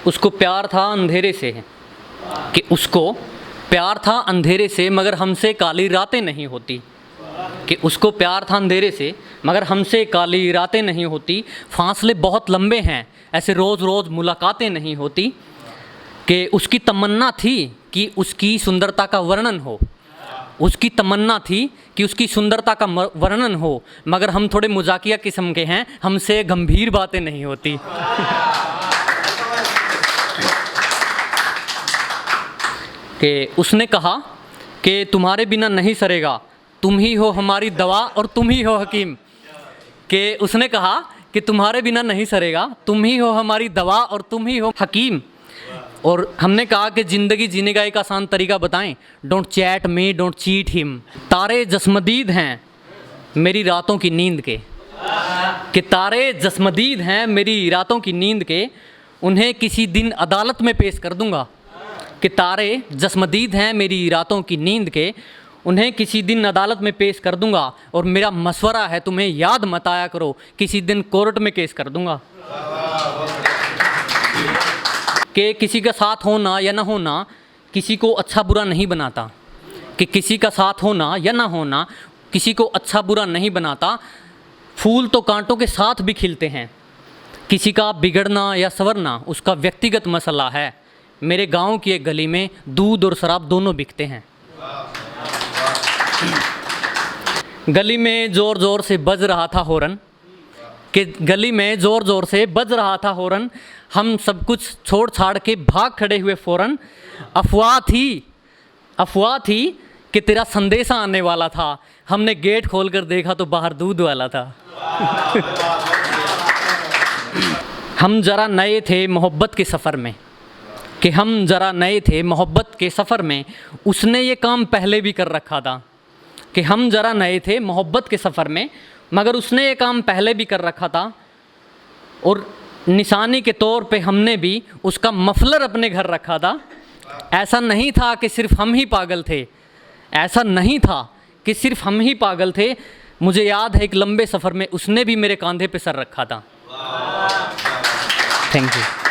उसको प्यार था अंधेरे से, कि उसको प्यार था अंधेरे से मगर हमसे काली रातें नहीं होती, कि उसको प्यार था अंधेरे से मगर हमसे काली रातें नहीं होती। फासले बहुत लंबे हैं, ऐसे रोज़ रोज़ मुलाकातें नहीं होती। कि उसकी तमन्ना थी कि उसकी सुंदरता का वर्णन हो, उसकी तमन्ना थी कि उसकी सुंदरता का वर्णन हो, मगर हम थोड़े मजाकिया किस्म के हैं, हमसे गंभीर बातें नहीं होती। कि उसने कहा कि तुम्हारे बिना नहीं सरेगा, तुम ही हो हमारी दवा और तुम ही हो हकीम। कि उसने कहा कि तुम्हारे बिना नहीं सरेगा, तुम ही हो हमारी दवा और तुम ही हो हकीम। और हमने कहा कि ज़िंदगी जीने का एक आसान तरीका बताएं, don't chat me don't cheat him. तारे जस्मदीद हैं मेरी रातों की नींद के, कि तारे जस्मदीद हैं मेरी रातों की नींद के, उन्हें किसी दिन अदालत में पेश कर दूंगा। कि तारे जस्मदीद हैं मेरी रातों की नींद के, उन्हें किसी दिन अदालत में पेश कर दूंगा। और मेरा मशवरा है तुम्हें याद मत आया करो, किसी दिन कोर्ट में केस कर दूंगा। कि किसी का साथ होना या ना होना किसी को अच्छा बुरा नहीं बनाता, कि किसी का साथ होना या ना होना किसी को अच्छा बुरा नहीं बनाता। फूल तो कांटों के साथ भी खिलते हैं, किसी का बिगड़ना या संवरना उसका व्यक्तिगत मसला है। मेरे गांव की एक गली में दूध और शराब दोनों बिकते हैं। गली में ज़ोर ज़ोर से बज रहा था हॉर्न, कि गली में ज़ोर ज़ोर से बज रहा था हॉर्न, हम सब कुछ छोड़ छाड़ के भाग खड़े हुए फ़ौरन। अफवाह थी कि तेरा संदेशा आने वाला था, हमने गेट खोल कर देखा तो बाहर दूध वाला था। हम ज़रा नए थे मोहब्बत के सफ़र में, कि हम ज़रा नए थे मोहब्बत के सफ़र में, उसने ये काम पहले भी कर रखा था। कि हम ज़रा नए थे मोहब्बत के सफ़र में, मगर उसने ये काम पहले भी कर रखा था। और निशानी के तौर पे हमने भी उसका मफलर अपने घर रखा था। ऐसा नहीं था कि सिर्फ हम ही पागल थे, ऐसा नहीं था कि सिर्फ हम ही पागल थे। मुझे याद है एक लंबे सफ़र में उसने भी मेरे कंधे पे सर रखा था। Thank you.